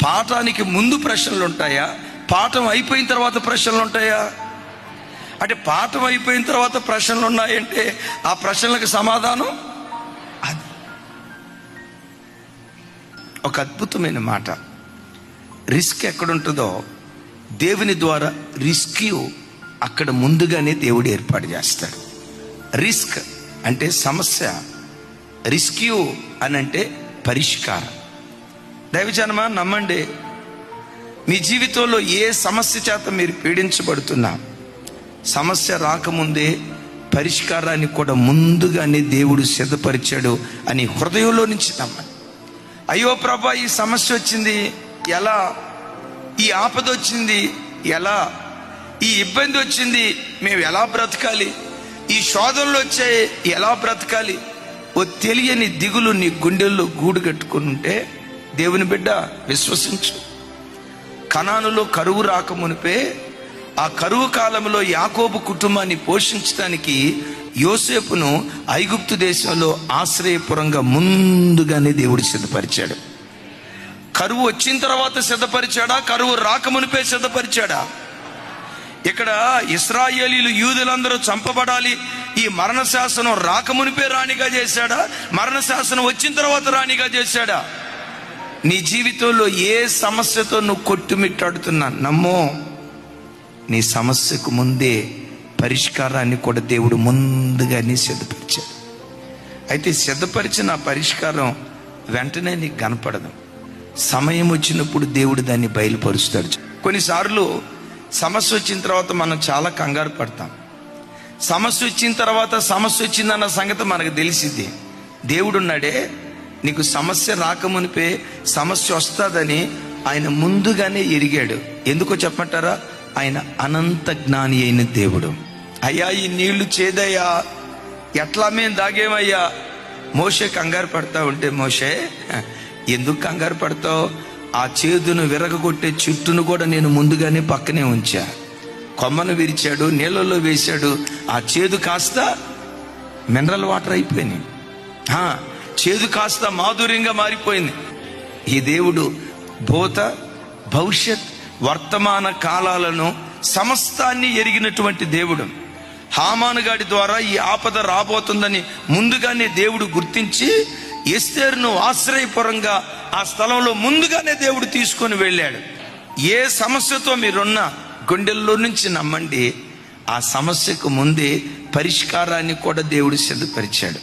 పాఠానికి ముందు ప్రశ్నలు ఉంటాయా, పాఠం అయిపోయిన తర్వాత ప్రశ్నలు ఉంటాయా? అంటే పాఠం అయిపోయిన తర్వాత ప్రశ్నలు ఉన్నాయంటే ఆ ప్రశ్నలకు సమాధానం అది. ఒక అద్భుతమైన మాట, రిస్క్ ఎక్కడుంటుందో దేవుని ద్వారా రిస్క్యూ అక్కడ ముందుగానే దేవుడు ఏర్పాటు చేస్తాడు. రిస్క్ అంటే సమస్య, రిస్క్యూ అని అంటే పరిష్కారం. దైవజనమా నమ్మండి, మీ జీవితంలో ఏ సమస్య చేత మీరు పీడించబడుతున్నా సమస్య రాకముందే పరిష్కారాన్ని కూడా ముందుగానే దేవుడు సిద్ధపరిచాడు అని హృదయంలో నుంచి నమ్మండి. అయ్యో ప్రభా, ఈ సమస్య వచ్చింది ఎలా, ఈ ఆపద వచ్చింది ఎలా, ఈ ఇబ్బంది వచ్చింది మేము ఎలా బ్రతకాలి, ఈ శోధనలు వచ్చాయి ఎలా బ్రతకాలి, ఓ తెలియని దిగులు నీ గుండెల్లో గూడు కట్టుకుని ఉంటే దేవుని బిడ్డ విశ్వసించు. కనానులో కరువు రాకమునిపే ఆ కరువు కాలంలో యాకోబు కుటుంబాన్ని పోషించడానికి యోసేపును ఐగుప్తు దేశంలో ఆశ్రయపురంగా ముందుగానే దేవుడు సిద్ధపరిచాడు. కరువు వచ్చిన తర్వాత సిద్ధపరిచాడా, కరువు రాకమునిపే సిద్ధపరిచాడా? ఇక్కడ ఇశ్రాయేలీలు యూదులందరూ చంపబడాలి, ఈ మరణ శాసనం రాకమునిపే రాణిగా చేశాడా, మరణ శాసనం వచ్చిన తర్వాత రాణిగా చేశాడా? నీ జీవితంలో ఏ సమస్యతో నువ్వు కొట్టుమిట్టాడుతున్నా నమ్మో, నీ సమస్యకు ముందే పరిష్కారాన్ని కూడా దేవుడు ముందుగానే సిద్ధపరిచాడు. అయితే సిద్ధపరిచిన ఆ పరిష్కారం వెంటనే నీకు కనపడదు, సమయం వచ్చినప్పుడు దేవుడు దాన్ని బయలుపరుస్తాడు. కొన్నిసార్లు సమస్య వచ్చిన తర్వాత మనం చాలా కంగారు పడతాం. సమస్య వచ్చిన తర్వాత సమస్య వచ్చిందన్న సంగతి మనకు తెలిసింది. దేవుడు ఉన్నాడే, నీకు సమస్య రాకమునిపే సమస్య వస్తుందని ఆయన ముందుగానే ఎరిగాడు. ఎందుకో చెప్పమంటారా? ఆయన అనంత జ్ఞాని అయిన దేవుడు. అయ్యా, ఈ నీళ్లు చేదయ్యా, ఎట్లా మేము దాగేమయ్యా? మోషే కంగారు పడతా ఉంటే, మోషే ఎందుకు కంగారు పడతావు? ఆ చేదును విరగొట్టే చెట్టును కూడా నేను ముందుగానే పక్కనే ఉంచా. కొమ్మను విరిచాడు, నీళ్ళలో వేశాడు, ఆ చేదు కాస్త మినరల్ వాటర్ అయిపోయినాయి, చేదు కాస్త మాధుర్యంగా మారిపోయింది. ఈ దేవుడు భూత భవిష్యత్ వర్తమాన కాలాలను సమస్తాన్ని ఎరిగినటువంటి దేవుడు. హామాను గాడి ద్వారా ఈ ఆపద రాబోతుందని ముందుగానే దేవుడు గుర్తించి ఎస్తేరును ఆశ్రయపురంగా ఆ స్థలంలో ముందుగానే దేవుడు తీసుకొని వెళ్ళాడు. ఏ సమస్యతో మీరున్నా గుండెల్లో నుంచి నమ్మండి, ఆ సమస్యకు ముందే పరిష్కారాన్ని కూడా దేవుడు సిద్ధపరిచాడు.